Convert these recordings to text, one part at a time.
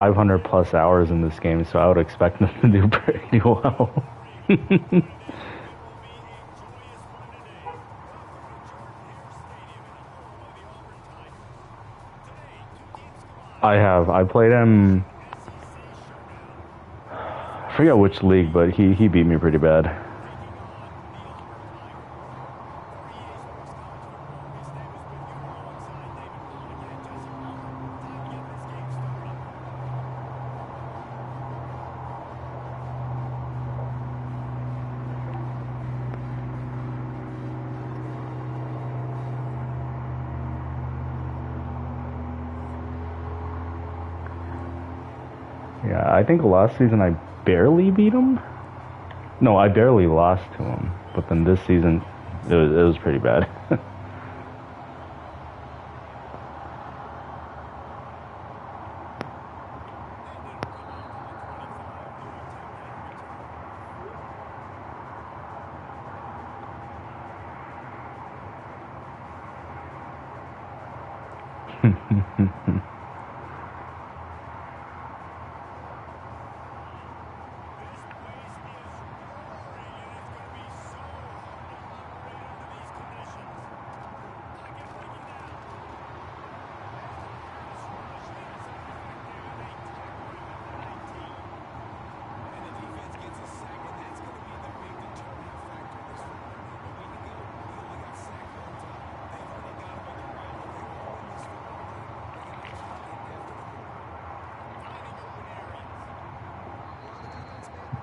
500 plus hours in this game, so I would expect them to do pretty well. I have. I played him. I forget which league, but he beat me pretty bad. Yeah, I think last season I barely beat him. No, I barely lost to him. But then this season, it was pretty bad.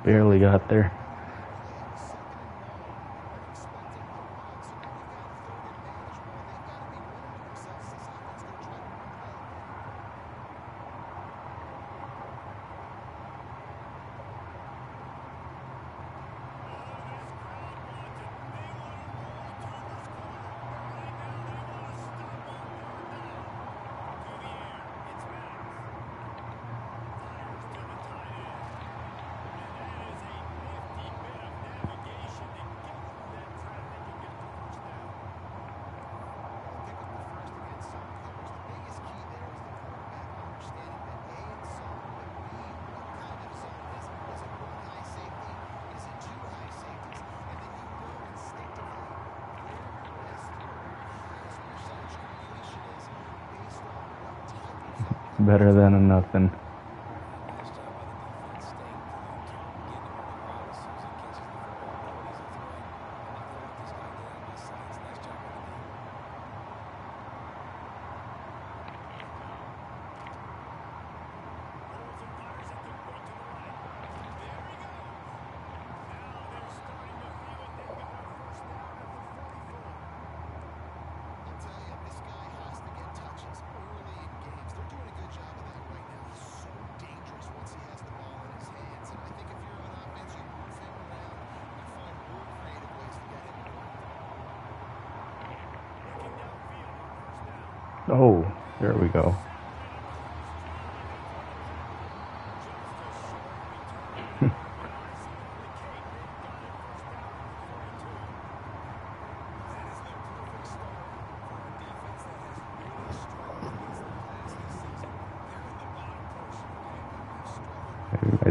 Barely got there. Better than a nothing. Oh, there we go.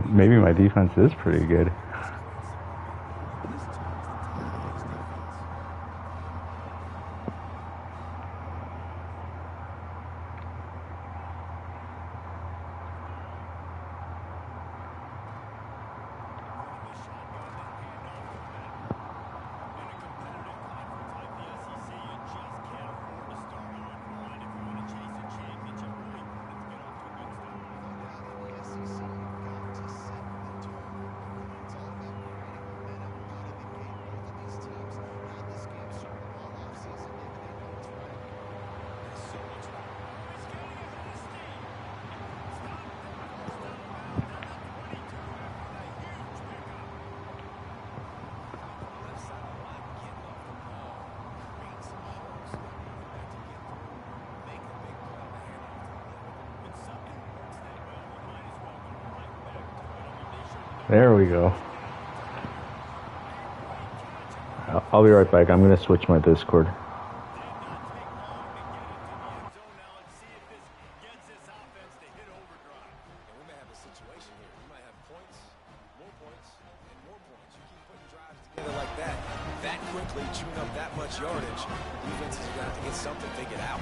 Maybe my defense is pretty good. There we go. I'll be right back. I'm going to switch my Discord. situation here. You might have points, and more points. You keep putting drives together like that quickly, chewing up that much yardage. Defenses are going to have to get something figured out.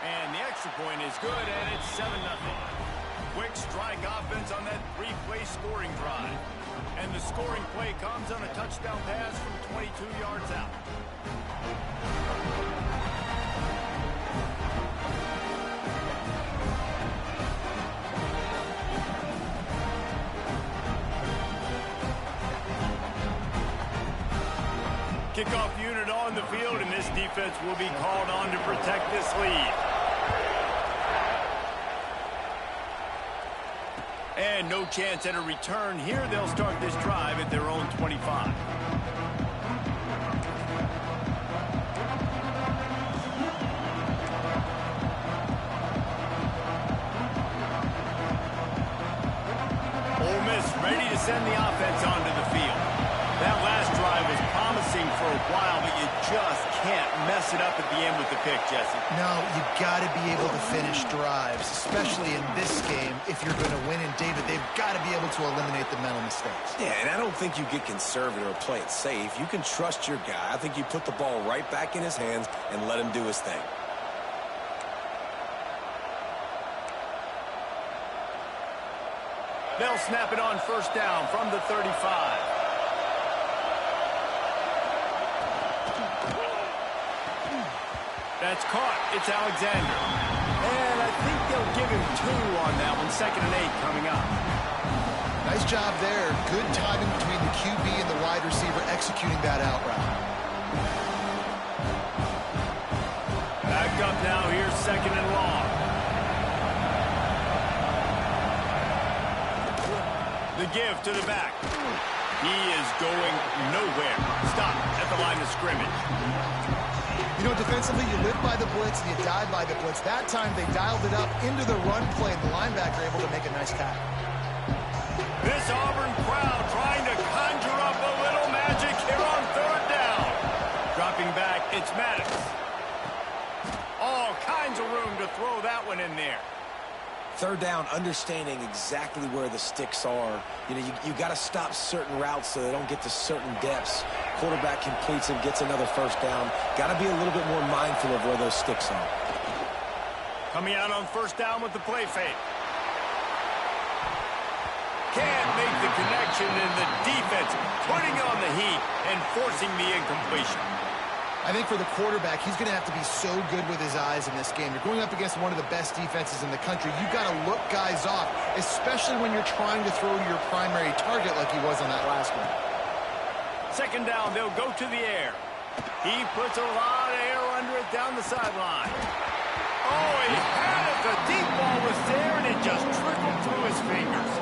And the extra point is good, and it's 7-0. Quick strike offense on that 3-play scoring drive. And the scoring play comes on a touchdown pass from 22 yards out. Kickoff unit on the field, and this defense will be called on to protect this lead. And no chance at a return here. They'll start this drive at their own 25. Ole Miss ready to send the offense onto the field. That last drive was promising for a while, but you just can't mess it up at the end with the pick, Jesse. No, you got to be able to finish drives, especially in this game. If you're going to win, and David, they've got to be able to eliminate the mental mistakes. Yeah, and I don't think you get conservative or play it safe. You can trust your guy. I think you put the ball right back in his hands and let him do his thing. They'll snap it on first down from the 35. That's caught. It's Alexander. And I think they'll give him 2 on that one. 2nd and 8 coming up. Nice job there. Good timing between the QB and the wide receiver executing that out route. Back up now. Here's 2nd and long. The give to the back. He is going nowhere. Stop at the line of scrimmage. You know, defensively, you live by the blitz and you die by the blitz. That time, they dialed it up into the run play, and the linebacker able to make a nice tackle. This Auburn crowd trying to conjure up a little magic here on 3rd down. Dropping back, it's Maddox. All kinds of room to throw that one in there. 3rd down, understanding exactly where the sticks are. You know, you got to stop certain routes so they don't get to certain depths. Quarterback completes and gets another 1st down. Got to be a little bit more mindful of where those sticks are. Coming out on 1st down with the play fake. Can't make the connection, and the defense putting on the heat and forcing the incompletion. I think for the quarterback, he's going to have to be so good with his eyes in this game. You're going up against one of the best defenses in the country. You've got to look guys off, especially when you're trying to throw to your primary target like he was on that last one. 2nd down, they'll go to the air. He puts a lot of air under it down the sideline. Oh, he had it. The deep ball was there, and it just trickled through his fingers.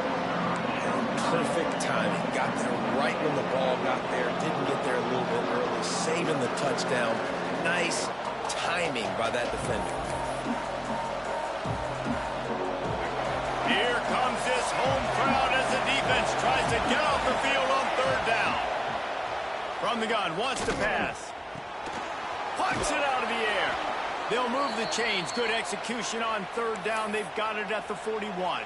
Perfect timing. Got there right when the ball got there. Didn't get there a little bit early. Saving the touchdown. Nice timing by that defender. Here comes this home crowd as the defense tries to get off the field on 3rd down. From the gun, wants to pass. Pucks it out of the air. They'll move the chains. Good execution on 3rd down. They've got it at the 41.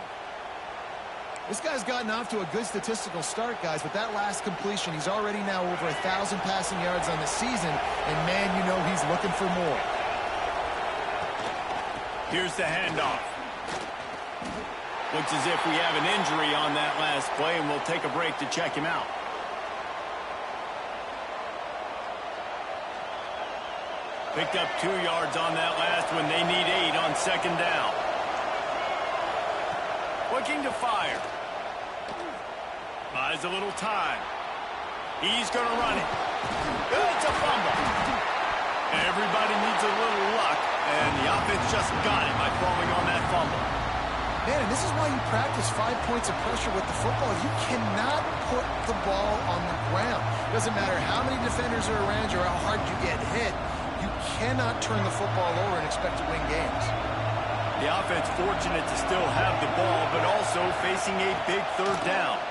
This guy's gotten off to a good statistical start, guys, but that last completion, he's already now over 1,000 passing yards on the season, and man, you know he's looking for more. Here's the handoff. Looks as if we have an injury on that last play, and we'll take a break to check him out. Picked up 2 yards on that last one. They need 8 on 2nd down. Looking to fire. Buys a little time. He's going to run it. It's a fumble. Everybody needs a little luck, and the offense just got it by falling on that fumble. Man, and this is why you practice 5 points of pressure with the football. You cannot put the ball on the ground. Doesn't matter how many defenders are around you or how hard you get hit. You cannot turn the football over and expect to win games. The offense fortunate to still have the ball, but also facing a big 3rd down.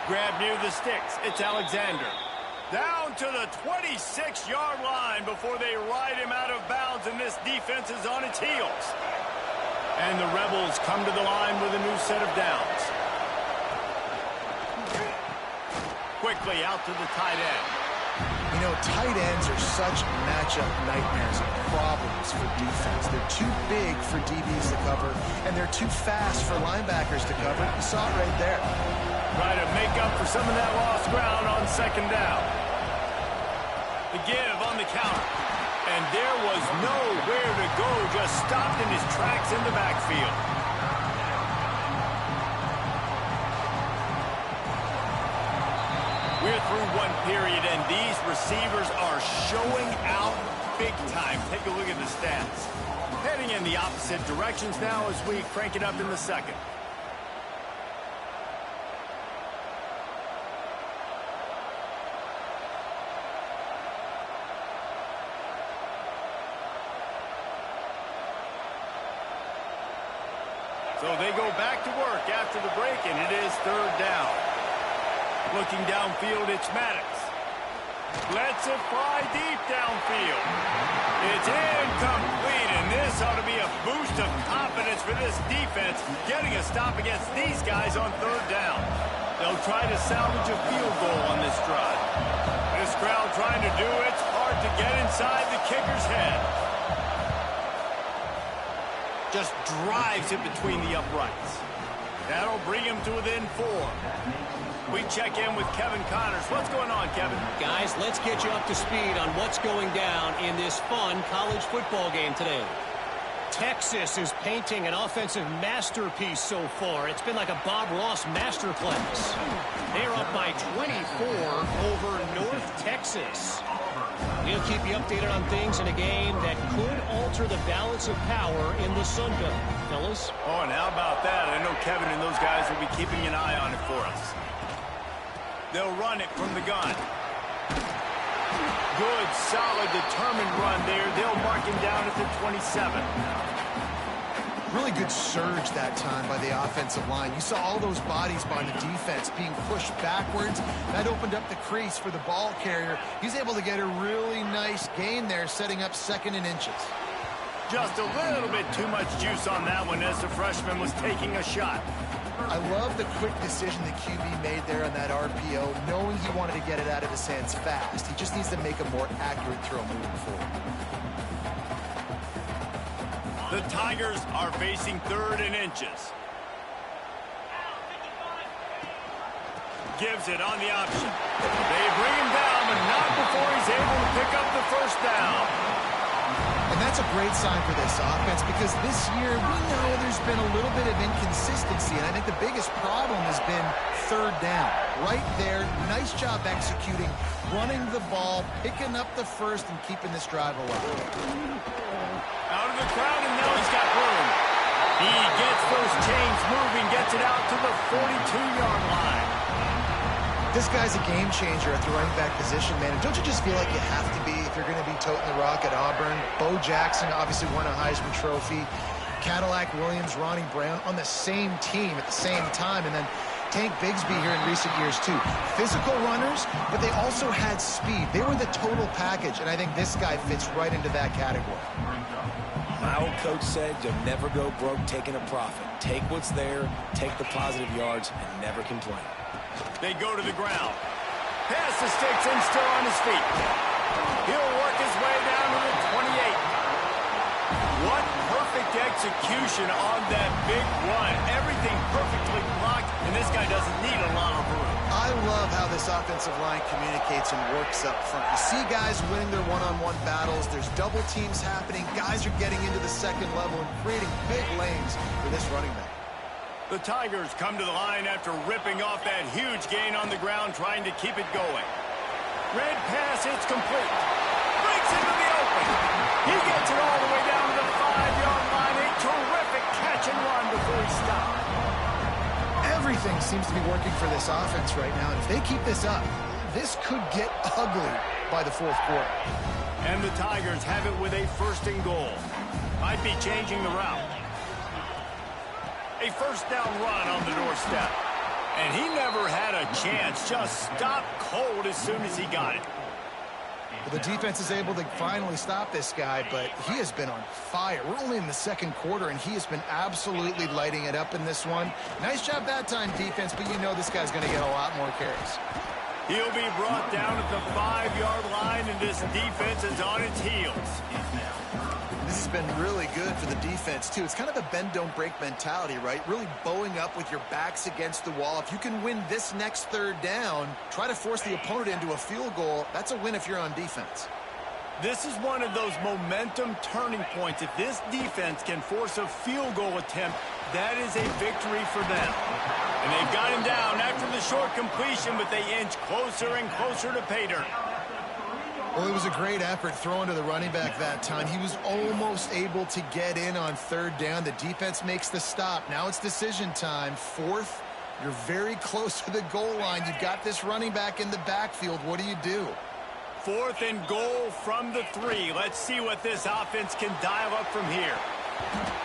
Grab near the sticks. It's Alexander. Down to the 26-yard line before they ride him out of bounds, and this defense is on its heels. And the Rebels come to the line with a new set of downs. Quickly out to the tight end. You know, tight ends are such matchup nightmares and problems for defense. They're too big for DBs to cover, and they're too fast for linebackers to cover. You saw it right there. Try to make up for some of that lost ground on second down. The give on the counter. And there was nowhere to go, just stopped in his tracks in the backfield. We're through one period, and these receivers are showing out big time. Take a look at the stats. Heading in the opposite directions now as we crank it up in the second. So they go back to work after the break, and it is third down. Looking downfield, it's Maddox. Lets it fly deep downfield. It's incomplete, and this ought to be a boost of confidence for this defense, getting a stop against these guys on third down. They'll try to salvage a field goal on this drive. This crowd trying to do its part to get inside the kicker's head. Just drives it between the uprights. That'll bring him to within 4. We check in with Kevin Connors. What's going on, Kevin? Guys, let's get you up to speed on what's going down in this fun college football game today. Texas is painting an offensive masterpiece so far. It's been like a Bob Ross masterclass. They're up by 24 over North Texas. We'll keep you updated on things in a game that could alter the balance of power in the Sun Belt. Fellas? Oh, and how about that? I know Kevin and those guys will be keeping an eye on it for us. They'll run it from the gun. Good, solid, determined run there. They'll mark him down at the 27. Really good surge that time by the offensive line. You saw all those bodies by the defense being pushed backwards. That opened up the crease for the ball carrier. He's able to get a really nice gain there, setting up second and inches. Just a little bit too much juice on that one as the freshman was taking a shot. I love the quick decision the QB made there on that RPO, knowing he wanted to get it out of his hands fast. He just needs to make a more accurate throw moving forward. The Tigers are facing third and inches. Gives it on the option. They bring him down, but not before he's able to pick up the first down. And that's a great sign for this offense because this year we know there's been a little bit of inconsistency, and I think the biggest problem has been third down. Right there, nice job executing, running the ball, picking up the first, and keeping this drive alive. Out of the crowd, and now he's got room. He gets those chains moving, gets it out to the 42-yard line. This guy's a game changer at the running back position, man. And don't you just feel like you have to be if you're going to be toting the rock at Auburn? Bo Jackson obviously won a Heisman Trophy. Cadillac Williams, Ronnie Brown on the same team at the same time. And then Tank Bigsby here in recent years, too. Physical runners, but they also had speed. They were the total package, and I think this guy fits right into that category. My old coach said you'll never go broke taking a profit. Take what's there, take the positive yards, and never complain. They go to the ground. Pass the sticks and still on his feet. He'll work his way down to the 28. What perfect execution on that big run. Everything perfectly blocked, and this guy doesn't need a lot of room. I love how this offensive line communicates and works up front. You see guys winning their one-on-one battles. There's double teams happening. Guys are getting into the second level and creating big lanes for this running back. The Tigers come to the line after ripping off that huge gain on the ground, trying to keep it going. Red pass, it's complete. Breaks into the open. He gets it all the way down to the 5-yard line. A terrific catch and run before he stopped. Everything seems to be working for this offense right now. And if they keep this up, this could get ugly by the fourth quarter. And the Tigers have it with a first and goal. Might be changing the route. A first down run on the doorstep. And he never had a chance. Just stopped cold as soon as he got it. Well, the defense is able to finally stop this guy, but he has been on fire. We're only in the second quarter, and he has been absolutely lighting it up in this one. Nice job that time, defense, but you know this guy's going to get a lot more carries. He'll be brought down at the 5-yard line, and this defense is on its heels. This has been really good for the defense, too. It's kind of a bend-don't-break mentality, right? Really bowing up with your backs against the wall. If you can win this next third down, try to force the opponent into a field goal. That's a win if you're on defense. This is one of those momentum turning points. If this defense can force a field goal attempt, that is a victory for them. And they've got him down after the short completion, but they inch closer and closer to pay dirt. Well, it was a great effort throwing to the running back that time. He was almost able to get in on third down. The defense makes the stop. Now it's decision time. Fourth, you're very close to the goal line. You've got this running back in the backfield. What do you do? 4th and goal from the 3. Let's see what this offense can dial up from here.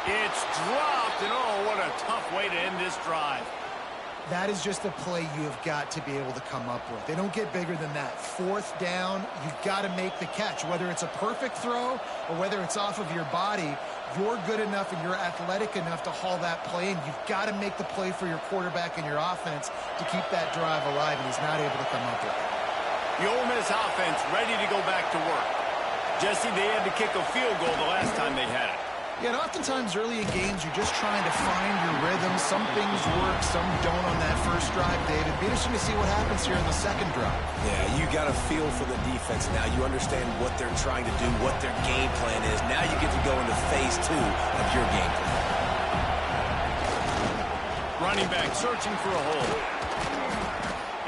It's dropped, and oh, what a tough way to end this drive. That is just a play you have got to be able to come up with. They don't get bigger than that. 4th down, you've got to make the catch. Whether it's a perfect throw or whether it's off of your body, you're good enough and you're athletic enough to haul that play, and you've got to make the play for your quarterback and your offense to keep that drive alive, and he's not able to come up with it. The Ole Miss offense ready to go back to work. Jesse, they had to kick a field goal the last time they had it. Yeah, and oftentimes early in games, you're just trying to find your rhythm. Some things work, some don't on that first drive, David. It'd be interesting to see what happens here in the second drive. Yeah, you got a feel for the defense now. You understand what they're trying to do, what their game plan is. Now you get to go into phase 2 of your game plan. Running back searching for a hole.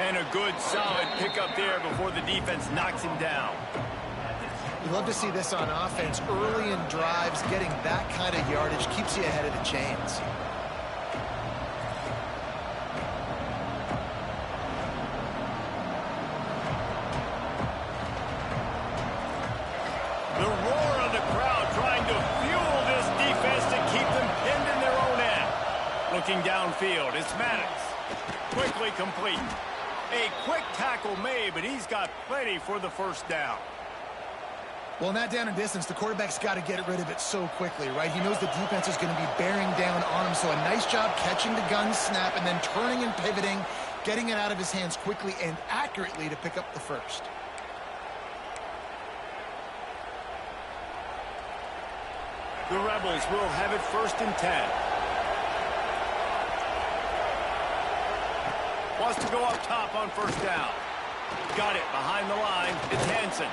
And a good, solid pickup there before the defense knocks him down. You love to see this on offense. Early in drives, getting that kind of yardage keeps you ahead of the chains. The roar of the crowd trying to fuel this defense to keep them pinned in their own end. Looking downfield, it's Maddox. Quickly complete. A quick tackle made, but he's got plenty for the first down. Well, in that down and distance, the quarterback's got to get rid of it so quickly, right? He knows the defense is going to be bearing down on him, so a nice job catching the gun snap and then turning and pivoting, getting it out of his hands quickly and accurately to pick up the first. The Rebels will have it 1st and 10. Wants to go up top on first down. Got it behind the line. It's Hansen.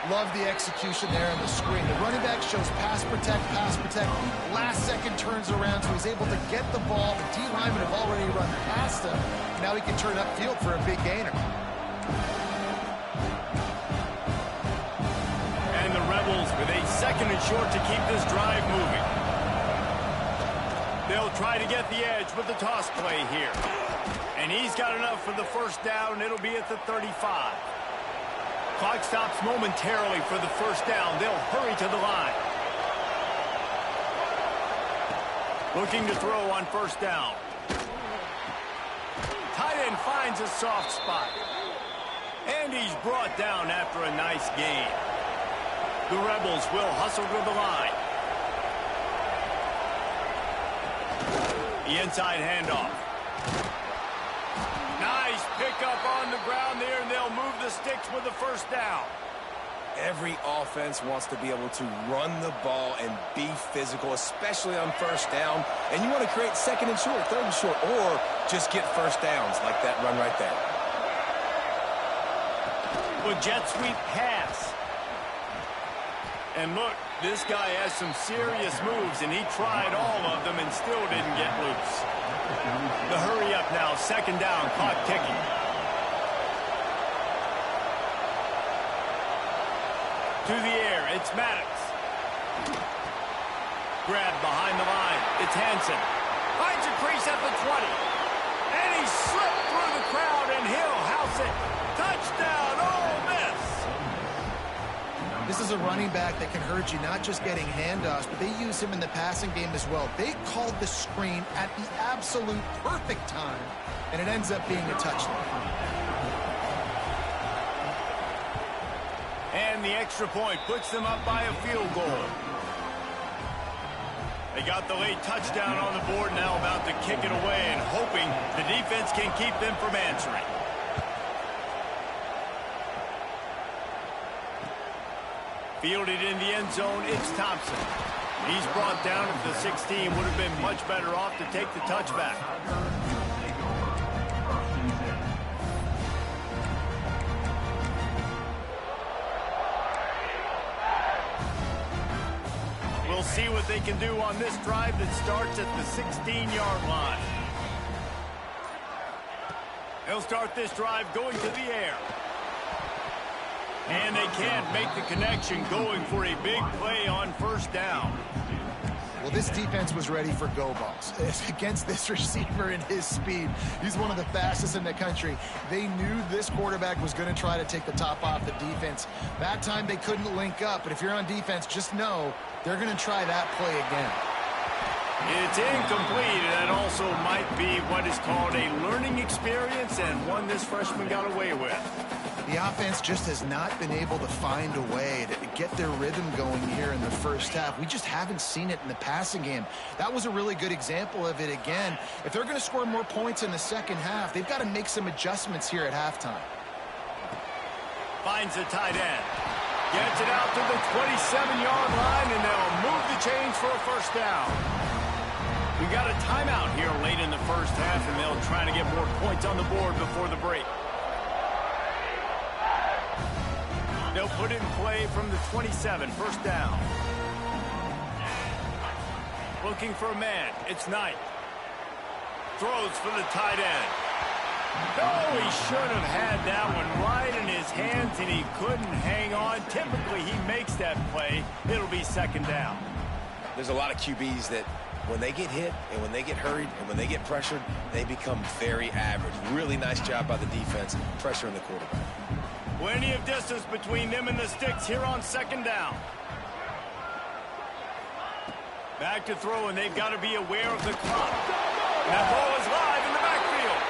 Love the execution there on the screen. The running back shows pass protect, pass protect. Last second turns around, so he's able to get the ball. The D linemen have already run past him. Now he can turn upfield for a big gainer. And the Rebels with a 2nd and short to keep this drive moving. They'll try to get the edge with the toss play here. And he's got enough for the first down. It'll be at the 35. Clock stops momentarily for the first down. They'll hurry to the line. Looking to throw on first down. Tight end finds a soft spot. And he's brought down after a nice gain. The Rebels will hustle to the line. The inside handoff. Nice pickup on the ground there, and they'll move the sticks with the first down. Every offense wants to be able to run the ball and be physical, especially on first down. And you want to create 2nd and short, 3rd and short, or just get first downs like that run right there. With jet sweep pass. And look, this guy has some serious moves, and he tried all of them and still didn't get loose. The hurry up now, 2nd down, clock ticking. To the air, it's Maddox. Grabbed behind the line, it's Hansen. Finds a crease at the 20. And he slipped through the crowd, and he'll house it. Touchdown, Ole Miss! This is a running back that can hurt you, not just getting handoffs, but they use him in the passing game as well. They called the screen at the absolute perfect time and it ends up being a touchdown. And the extra point puts them up by a field goal. They got the late touchdown on the board, now about to kick it away and hoping the defense can keep them from answering. Fielded in the end zone, it's Thompson. He's brought down at the 16. Would have been much better off to take the touchback. We'll see what they can do on this drive that starts at the 16-yard line. They'll start this drive going to the air. And they can't make the connection, going for a big play on first down. Well, this defense was ready for go balls. Against this receiver and his speed, he's one of the fastest in the country. They knew this quarterback was going to try to take the top off the defense. That time they couldn't link up, but if you're on defense, just know they're going to try that play again. It's incomplete, and that also might be what is called a learning experience, and one this freshman got away with. The offense just has not been able to find a way to get their rhythm going here in the first half. We just haven't seen it in the passing game. That was a really good example of it again. If they're going to score more points in the second half, they've got to make some adjustments here at halftime. Finds the tight end. Gets it out to the 27-yard line, and they'll move the chains for a first down. We got a timeout here late in the first half, and they'll try to get more points on the board before the break. They'll put it in play from the 27, first down. Looking for a man, it's Knight. Throws for the tight end. Oh, he should have had that one right in his hands, and he couldn't hang on. Typically, he makes that play. It'll be second down. There's a lot of QBs that when they get hit and when they get hurried and when they get pressured, they become very average. Really nice job by the defense pressuring the quarterback. Plenty of distance between them and the sticks here on second down. Back to throw, and they've got to be aware of the clock. That ball is live in the backfield.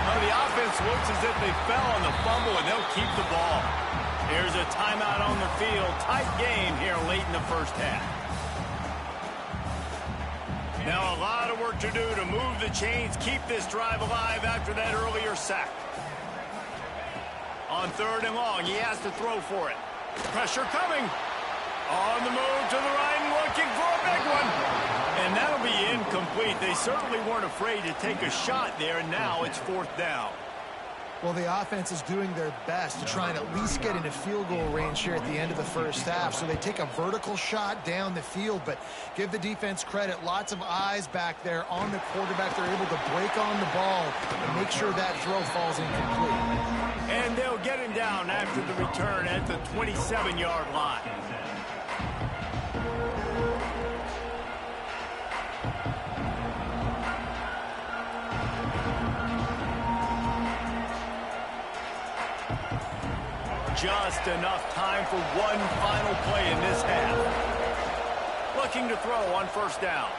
Now the offense looks as if they fell on the fumble, and they'll keep the ball. Here's a timeout on the field. Tight game here late in the first half. Now a lot of work to do to move the chains, keep this drive alive after that earlier sack. On third and long, he has to throw for it. Pressure coming. On the move to the right and looking for a big one. And that'll be incomplete. They certainly weren't afraid to take a shot there, and now it's fourth down. Well, the offense is doing their best to try and at least get into field goal range here at the end of the first half. So they take a vertical shot down the field, but give the defense credit. Lots of eyes back there on the quarterback. They're able to break on the ball and make sure that throw falls incomplete. And they'll get him down after the return at the 27-yard line. Just enough time for one final play in this half. Looking to throw on first down.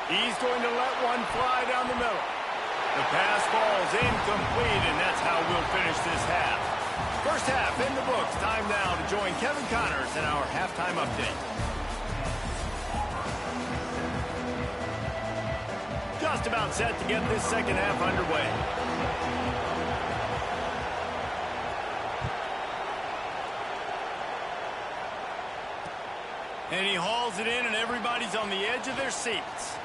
He's going to let one fly down the middle. The pass falls incomplete, and that's how we'll finish this half. First half in the books. Time now to join Kevin Connors in our halftime update. Just about set to get this second half underway. And he hauls it in, and everybody's on the edge of their seats.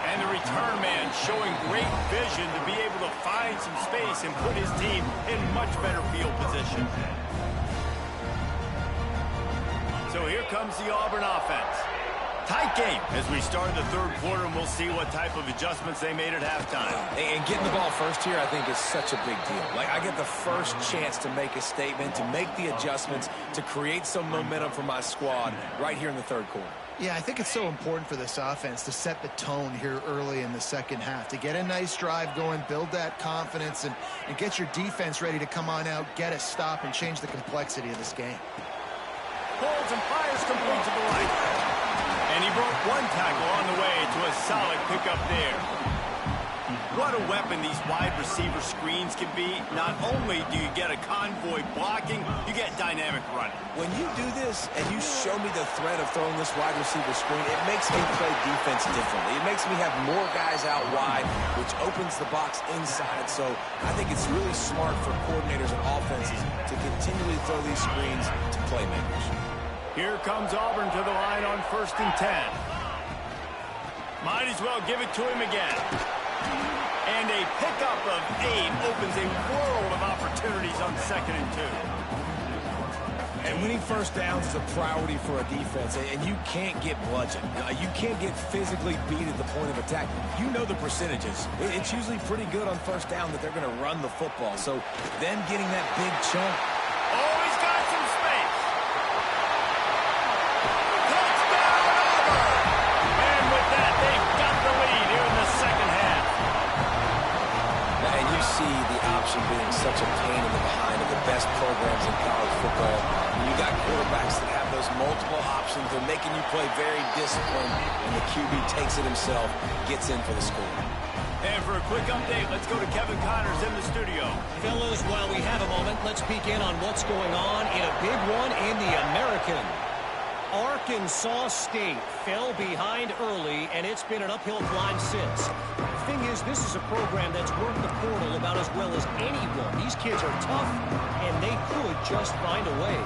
And the return man showing great vision to be able to find some space and put his team in much better field position. So here comes the Auburn offense. Tight game as we start the third quarter, and we'll see what type of adjustments they made at halftime. And getting the ball first here, I think, is such a big deal. Like, I get the first chance to make a statement, to make the adjustments, to create some momentum for my squad right here in the third quarter. Yeah, I think it's so important for this offense to set the tone here early in the second half, to get a nice drive going, build that confidence, and get your defense ready to come on out, get a stop, and change the complexity of this game. Holds and fires complete to the right. And he broke one tackle on the way to a solid pickup there. What a weapon these wide receiver screens can be. Not only do you get a convoy blocking, you get dynamic running. When you do this and you show me the threat of throwing this wide receiver screen, it makes me play defense differently. It makes me have more guys out wide, which opens the box inside. So I think it's really smart for coordinators and offenses to continually throw these screens to playmakers. Here comes Auburn to the line on 1st and 10. Might as well give it to him again. And a pickup of 8 opens a world of opportunities on 2nd and 2. And winning first downs is a priority for a defense, and you can't get bludgeoned. You can't get physically beat at the point of attack. You know the percentages. It's usually pretty good on first down that they're going to run the football. So them getting that big chunk. Oh, he's got some space. Touchdown, Auburn! And with that, they've got the lead here in the second half. And you see the option being such a pain in the behind of the best programs in college football. You got quarterbacks that have those multiple options. They're making you play very disciplined, and the QB takes it himself, gets in for the score. And for a quick update, let's go to Kevin Connors in the studio. Fellas, while we have a moment, let's peek in on what's going on in a big one in the American. Arkansas State fell behind early, and it's been an uphill climb since. The thing is, this is a program that's worked the portal about as well as anyone. These kids are tough, and they could just find a way.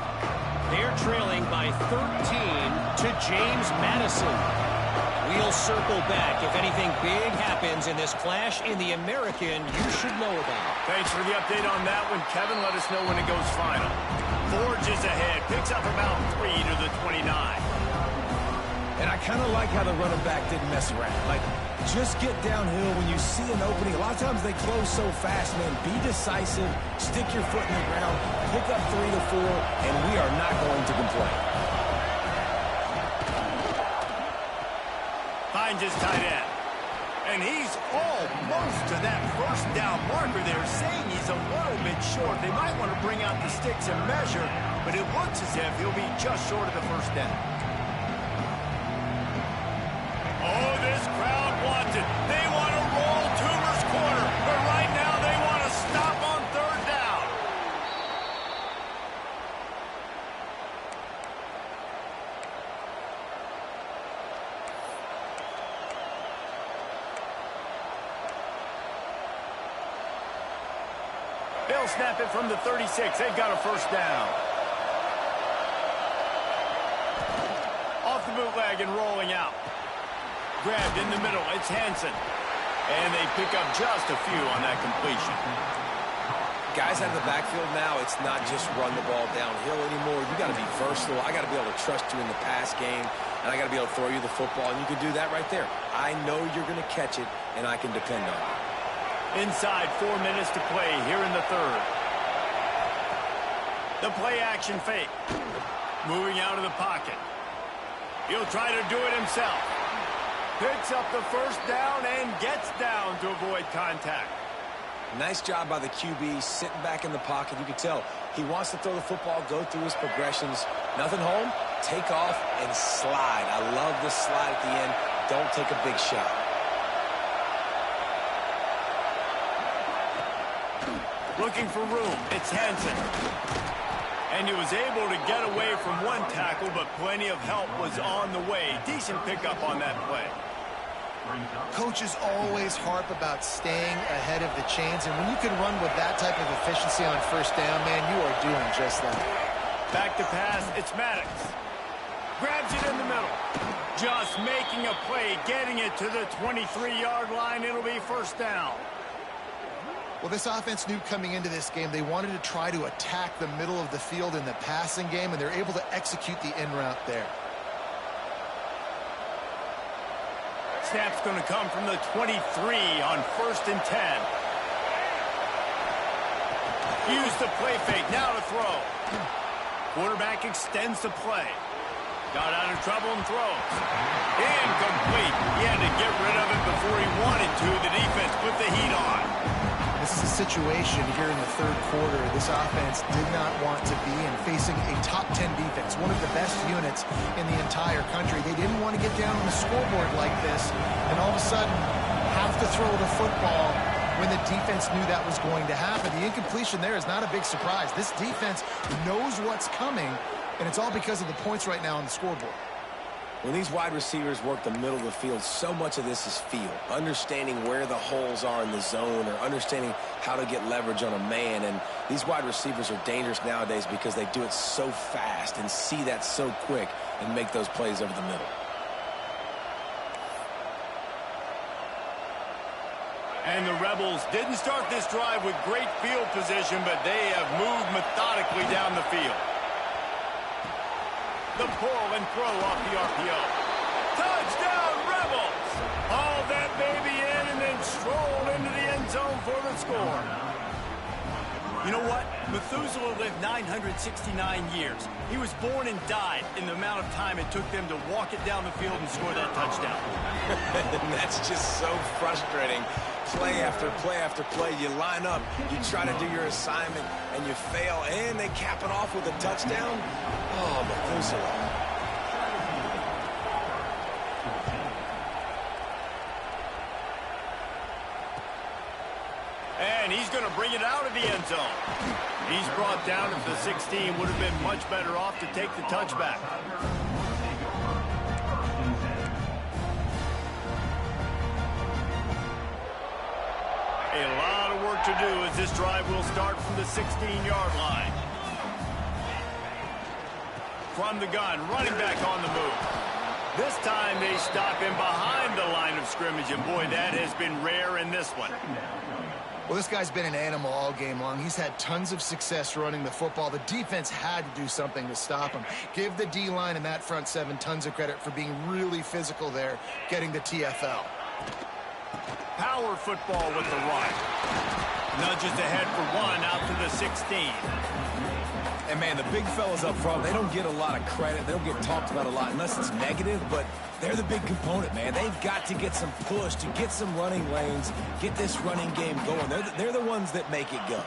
They're trailing by 13 to James Madison. We'll circle back. If anything big happens in this clash in the American, you should know about. Thanks for the update on that one, Kevin. Let us know when it goes final. Forges ahead, picks up about 3 to the 29. And I kind of like how the running back didn't mess around. Like, just get downhill when you see an opening. A lot of times they close so fast, man. Be decisive, stick your foot in the ground, pick up 3 to 4, and we are not going to complain. Finds his tight end. And he's almost to that first down marker there, saying he's a little bit short. They might want to bring out the sticks and measure, but it looks as if he'll be just short of the first down. Oh, this crowd wants it. They want to roll Toomer's corner, but right now they want to stop on 3rd down. They'll snap it from the 36. They've got a first down. Off the bootleg and rolling out. Grabbed in the middle. It's Hansen. And they pick up just a few on that completion. Guys out of the backfield now, it's not just run the ball downhill anymore. You got to be versatile. I got to be able to trust you in the pass game, and I got to be able to throw you the football, and you can do that right there. I know you're going to catch it, and I can depend on it. Inside 4 minutes to play here in the 3rd. The play action fake. Moving out of the pocket. He'll try to do it himself. Picks up the first down and gets down to avoid contact. Nice job by the QB sitting back in the pocket. You can tell he wants to throw the football, go through his progressions. Nothing home, take off and slide. I love this slide at the end. Don't take a big shot. Looking for room. It's Hansen. And he was able to get away from one tackle, but plenty of help was on the way. Decent pickup on that play. Coaches always harp about staying ahead of the chains, and when you can run with that type of efficiency on first down, man, you are doing just that. Back to pass, it's Maddox. Grabs it in the middle. Just making a play, getting it to the 23-yard line. It'll be first down. Well, this offense knew coming into this game they wanted to try to attack the middle of the field in the passing game, and they're able to execute the in route there. Snap's going to come from the 23 on 1st and 10. Use the play fake, now to throw. Quarterback extends the play. Got out of trouble and throws. Incomplete. He had to get rid of it before he wanted to. The defense put the heat on. This is a situation here in the 3rd quarter this offense did not want to be in, facing a top 10 defense, one of the best units in the entire country. They didn't want to get down on the scoreboard like this, and all of a sudden have to throw the football when the defense knew that was going to happen. The incompletion there is not a big surprise. This defense knows what's coming, and it's all because of the points right now on the scoreboard. When these wide receivers work the middle of the field, so much of this is feel. Understanding where the holes are in the zone or understanding how to get leverage on a man. And these wide receivers are dangerous nowadays because they do it so fast and see that so quick and make those plays over the middle. And the Rebels didn't start this drive with great field position, but they have moved methodically down the field. The pull and throw off the RPO. Touchdown, Rebels! Haul that baby in and then stroll into the end zone for the score. You know what? Methuselah lived 969 years. He was born and died in the amount of time it took them to walk it down the field and score that touchdown. That's just so frustrating. Play after play after play. You line up, you try to do your assignment, and you fail, and they cap it off with a touchdown. Oh, Methuselah. And he's going to bring it out of the end zone. He's brought down at the 16. Would have been much better off to take the touchback. A lot of work to do as this drive will start from the 16-yard line. From the gun, running back on the move. This time they stop him behind the line of scrimmage, and boy, that has been rare in this one. Well, this guy's been an animal all game long. He's had tons of success running the football. The defense had to do something to stop him. Give the D-line and that front seven tons of credit for being really physical there, getting the TFL. Power football with the run. Nudges ahead for one out to the 16. And, man, the big fellas up front, they don't get a lot of credit. They don't get talked about a lot unless it's negative, but they're the big component, man. They've got to get some push, to get some running lanes, get this running game going. They're the ones that make it go.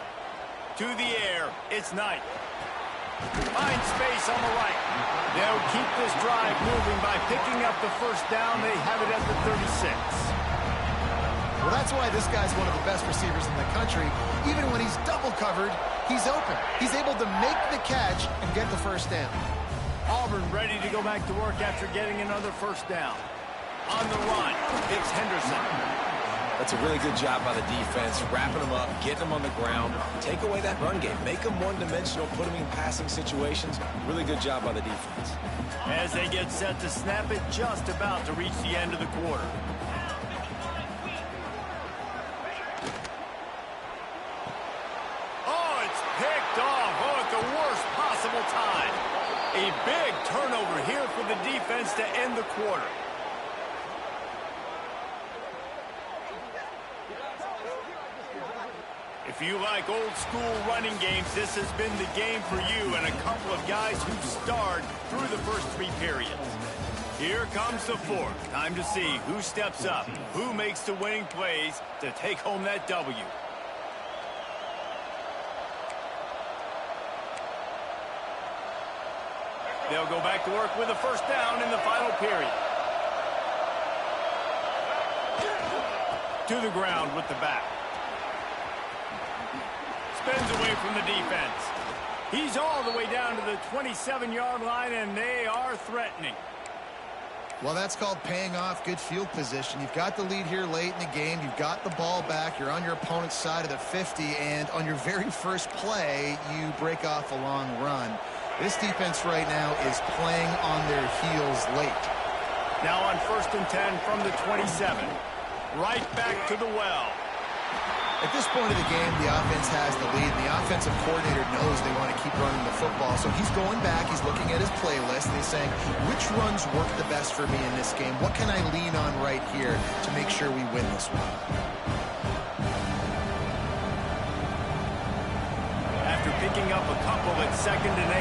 To the air, it's Knight. Finds space on the right. They'll keep this drive moving by picking up the first down. They have it at the 36. Well, that's why this guy's one of the best receivers in the country. Even when he's double covered, he's open. He's able to make the catch and get the first down. Auburn ready to go back to work after getting another first down. On the run, it's Henderson. That's a really good job by the defense, wrapping them up, getting them on the ground, take away that run game, make them one-dimensional, put them in passing situations. Really good job by the defense. As they get set to snap it, just about to reach the end of the quarter. Time. A big turnover here for the defense to end the quarter. If you like old school running games, this has been the game for you and a couple of guys who starred through the first three periods. Here comes the fourth. Time to see who steps up, who makes the winning plays to take home that W. They'll go back to work with a first down in the final period. To the ground with the back. Spins away from the defense. He's all the way down to the 27-yard line, and they are threatening. Well, that's called paying off good field position. You've got the lead here late in the game. You've got the ball back. You're on your opponent's side of the 50, and on your very first play, you break off a long run. This defense right now is playing on their heels late. Now on 1st and 10 from the 27. Right back to the well. At this point of the game, the offense has the lead. The offensive coordinator knows they want to keep running the football. So he's going back, he's looking at his playlist, and he's saying, which runs work the best for me in this game? What can I lean on right here to make sure we win this one? After picking up a couple at 2nd and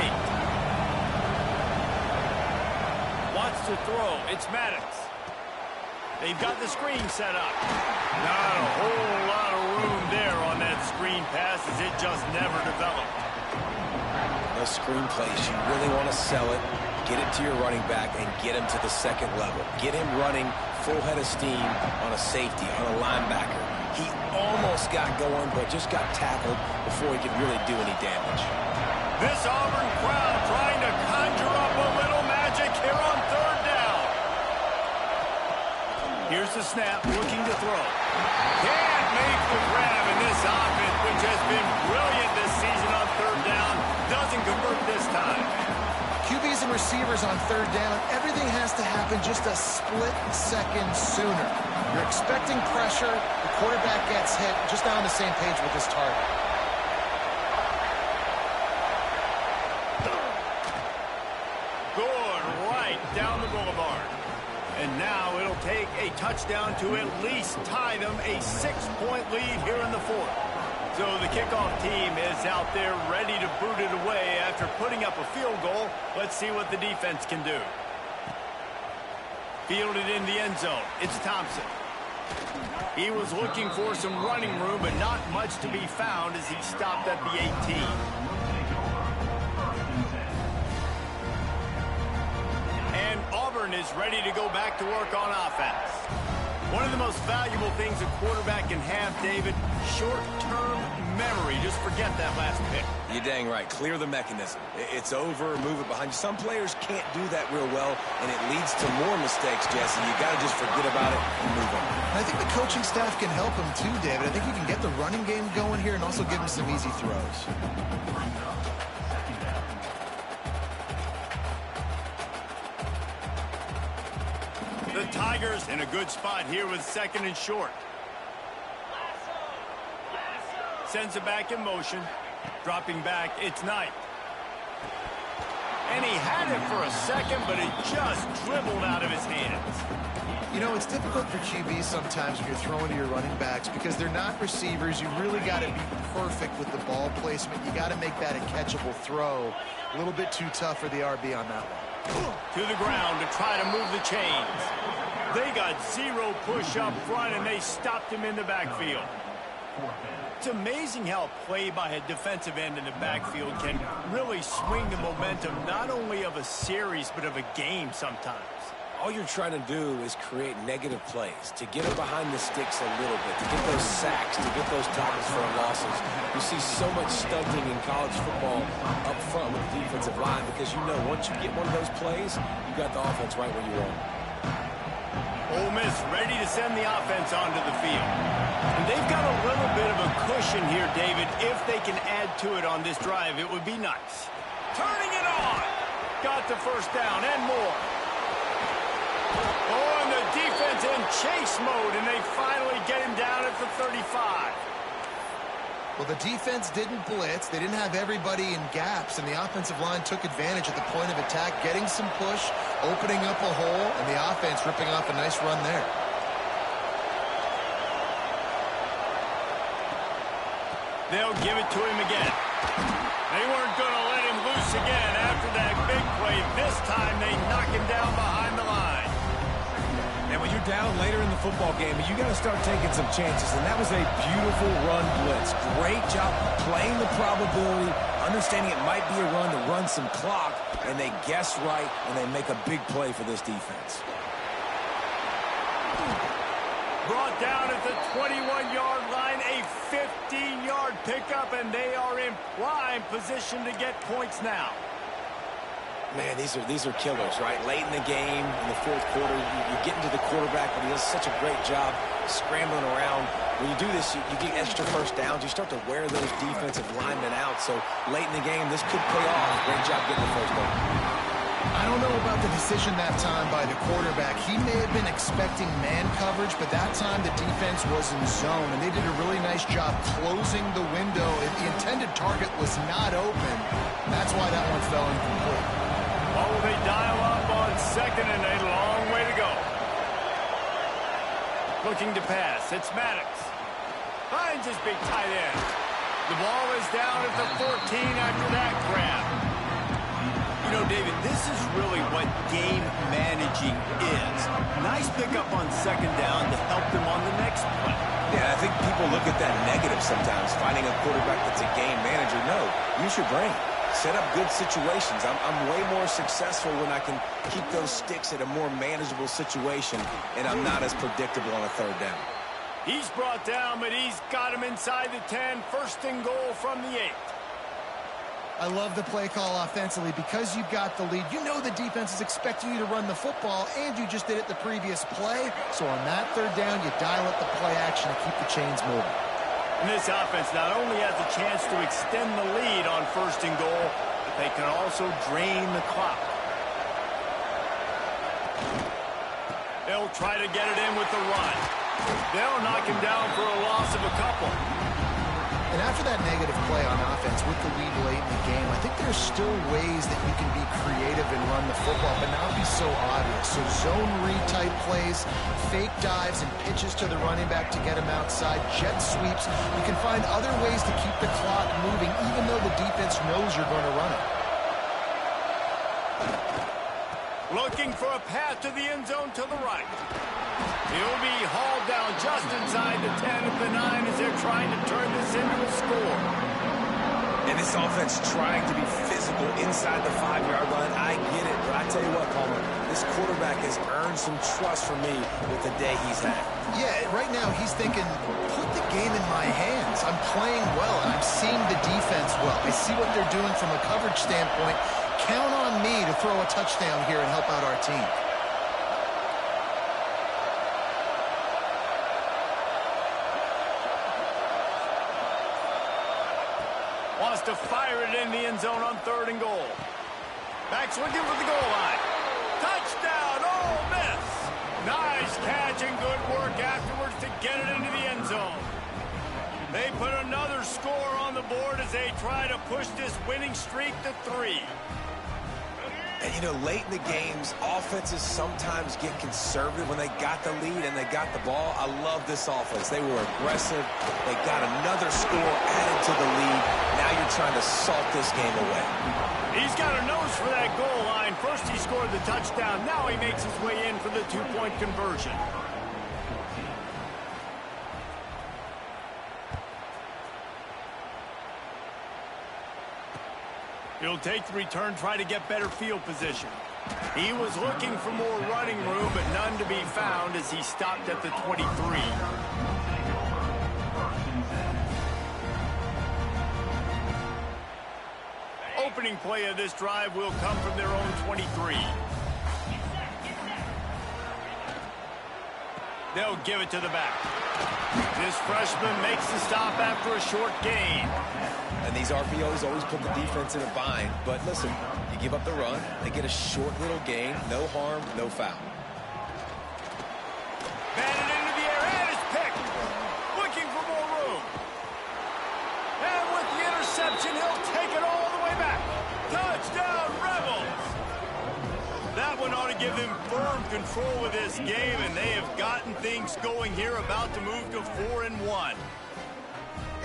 8. Wants to throw. It's Maddox. They've got the screen set up. Not a whole lot of room there on that screen pass as it just never developed. Those screen plays, you really want to sell it. get it to your running back and get him to the second level. Get him running full head of steam on a safety, on a linebacker. He almost got going, but just got tackled before he could really do any damage. This Auburn crowd trying to conjure up a little magic here on third down. Here's the snap, looking to throw. Can't make the grab, in this offense, which has been brilliant this season on third down, doesn't convert this time. QBs and receivers on third down, everything has to happen just a split second sooner. You're expecting pressure, the quarterback gets hit, just not on the same page with his target. Good, right down the boulevard. And now it'll take a touchdown to at least tie them a 6-point lead here in the fourth. So the kickoff team is out there ready to boot it away after putting up a field goal. Let's see what the defense can do. Fielded in the end zone. It's Thompson. He was looking for some running room, but not much to be found as he stopped at the 18. And Auburn is ready to go back to work on offense. One of the most valuable things a quarterback can have, David, short-term memory. Just forget that last pick. You're dang right. Clear the mechanism. It's over, move it behind you. Some players can't do that real well, and it leads to more mistakes, Jesse. You got to just forget about it and move on. And I think the coaching staff can help him too, David. I think you can get the running game going here and also give him some easy throws. The Tigers in a good spot here with second and short. Sends it back in motion. Dropping back, it's Knight. And he had it for a second, but it just dribbled out of his hands. You know, it's difficult for QBs sometimes when you're throwing to your running backs because they're not receivers. You really got to be perfect with the ball placement. You got to make that a catchable throw. A little bit too tough for the RB on that one. To the ground to try to move the chains. They got zero push up front, and they stopped him in the backfield. It's amazing how play by a defensive end in the backfield can really swing the momentum not only of a series but of a game sometimes. All you're trying to do is create negative plays, to get them behind the sticks a little bit, to get those sacks, to get those tackles for losses. You see so much stunting in college football up front with the defensive line because you know once you get one of those plays, you got the offense right where you want it. Ole Miss ready to send the offense onto the field. And they've got a little bit of a cushion here, David. If they can add to it on this drive, it would be nice. Turning it on. Got the first down and more. Oh, and the defense in chase mode, and they finally get him down at the 35. Well, the defense didn't blitz. They didn't have everybody in gaps, and the offensive line took advantage at the point of attack, getting some push, opening up a hole, and the offense ripping off a nice run there. They'll give it to him again. They weren't going to let him loose again after that big play. This time they knock him down behind the line. And when you're down later in the football game, you got to start taking some chances. And that was a beautiful run blitz. Great job playing the probability, understanding it might be a run to run some clock, and they guess right, and they make a big play for this defense. Brought down at the 21-yard line, a 15-yard pickup, and they are in prime position to get points now. Man, these are killers, right? Late in the game, in the fourth quarter, you get into the quarterback, but he does such a great job scrambling around. When you do this, you get extra first downs. You start to wear those defensive linemen out. So late in the game, this could pay off. Great job getting the first down. I don't know about the decision that time by the quarterback. He may have been expecting man coverage, but that time the defense was in zone, and they did a really nice job closing the window. If the intended target was not open, that's why that one fell incomplete. Oh, they dial up on second and a long way to go. Looking to pass. It's Maddox. Finds his big tight end. The ball is down at the 14 after that grab. You know, David, this is really what game managing is. Nice pickup on second down to help them on the next play. Yeah, I think people look at that negative sometimes, finding a quarterback that's a game manager. No, use your brain. set up good situations. I'm way more successful when I can keep those sticks at a more manageable situation, and I'm not as predictable on a third down. He's brought down, but he's got him inside the 10. First and goal from the 8. I love the play call offensively. Because you've got the lead, you know the defense is expecting you to run the football, and you just did it the previous play. So on that third down, you dial up the play action to keep the chains moving. And this offense not only has a chance to extend the lead on first and goal, but they can also drain the clock. They'll try to get it in with the run. They'll knock him down for a loss of a couple. And after that negative play on offense with the lead late in the game, I think there's still ways that you can be creative and run the football, but not be so obvious. So zone read type plays, fake dives and pitches to the running back to get him outside, jet sweeps. You can find other ways to keep the clock moving even though the defense knows you're going to run it. Looking for a path to the end zone to the right. He'll be hauled down just inside the 10 at the 9 as they're trying to turn this into a score. And this offense trying to be physical inside the 5-yard line. I get it, but I tell you what, Palmer, this quarterback has earned some trust from me with the day he's had. Yeah, right now he's thinking, put the game in my hands. I'm playing well, and I'm seeing the defense well. I see what they're doing from a coverage standpoint. Count on me to throw a touchdown here and help out our team. Wants to fire it in the end zone on third and goal. Back's looking for the goal line. Touchdown, Ole Miss. Nice catch and good work afterwards to get it into the end zone. They put another score on the board as they try to push this winning streak to 3. And, you know, late in the games, offenses sometimes get conservative when they got the lead and they got the ball. I love this offense. They were aggressive. They got another score added to the lead. Now you're trying to salt this game away. He's got a nose for that goal line. First he scored the touchdown. Now he makes his way in for the 2-point conversion. He'll take the return, try to get better field position. He was looking for more running room, but none to be found as he stopped at the 23. Opening play of this drive will come from their own 23. They'll give it to the back. This freshman makes the stop after a short gain. And these RPOs always put the defense in a bind. But listen, you give up the run, they get a short little gain, no harm, no foul. Batted into the air, and it's picked. Looking for more room. And with the interception, he'll take it all the way back. Touchdown, Rebels! That one ought to give them firm control of this game, and they have gotten things going here, about to move to 4-1.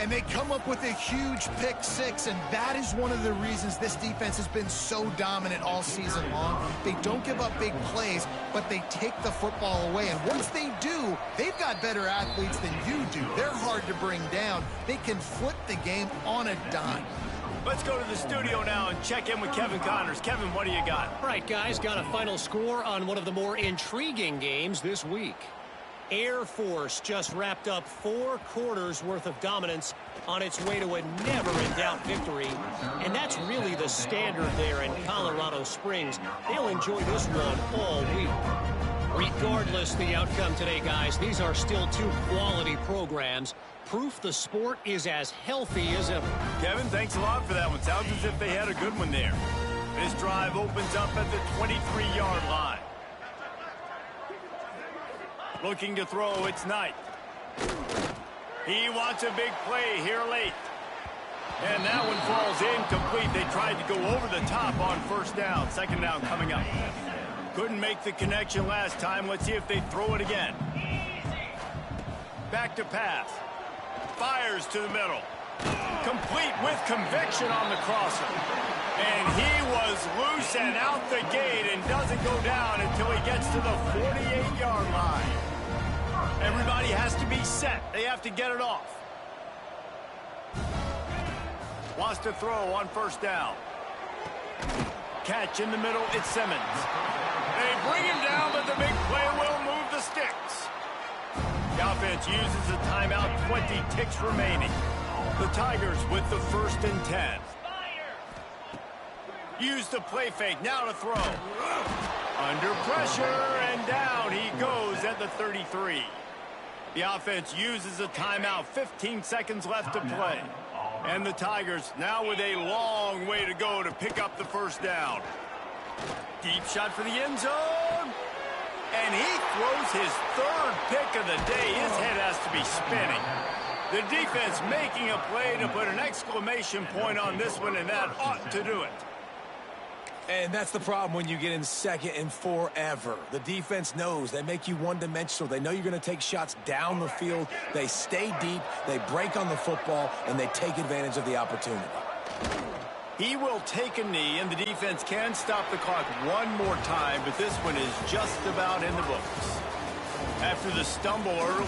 And they come up with a huge pick six, and that is one of the reasons this defense has been so dominant all season long. They don't give up big plays, but they take the football away. And once they do, they've got better athletes than you do. They're hard to bring down. They can flip the game on a dime. Let's go to the studio now and check in with Kevin Connors. Kevin, what do you got? All right, guys, got a final score on one of the more intriguing games this week. Air Force just wrapped up 4 quarters worth of dominance on its way to a never-in-doubt victory. And that's really the standard there in Colorado Springs. They'll enjoy this one all week. Regardless the outcome today, guys, these are still 2 quality programs. Proof the sport is as healthy as ever. Kevin, thanks a lot for that one. Sounds as if they had a good one there. This drive opens up at the 23-yard line. Looking to throw, it's Knight. He wants a big play here late. And that one falls incomplete. They tried to go over the top on first down. Second down coming up. Couldn't make the connection last time. Let's see if they throw it again. Back to pass. Fires to the middle. Complete with conviction on the crosser. And he was loose and out the gate and doesn't go down until he gets to the 48-yard line. Everybody has to be set. They have to get it off. Wants to throw on first down. Catch in the middle, it's Simmons. They bring him down, but the big play will move the sticks. The offense uses a timeout, 20 ticks remaining. The Tigers with the 1st and 10. Use the play fake, now to throw. Under pressure, and down he goes at the 33. The offense uses a timeout, 15 seconds left to play. And the Tigers now with a long way to go to pick up the 1st down. Deep shot for the end zone. And he throws his 3rd pick of the day. His head has to be spinning. The defense making a play to put an exclamation point on this one, and that ought to do it. And that's the problem when you get in 2nd and forever. The defense knows they make you one-dimensional. They know you're going to take shots down the field. They stay deep, they break on the football, and they take advantage of the opportunity. He will take a knee, and the defense can stop the clock one more time, but this one is just about in the books. After the stumble earlier,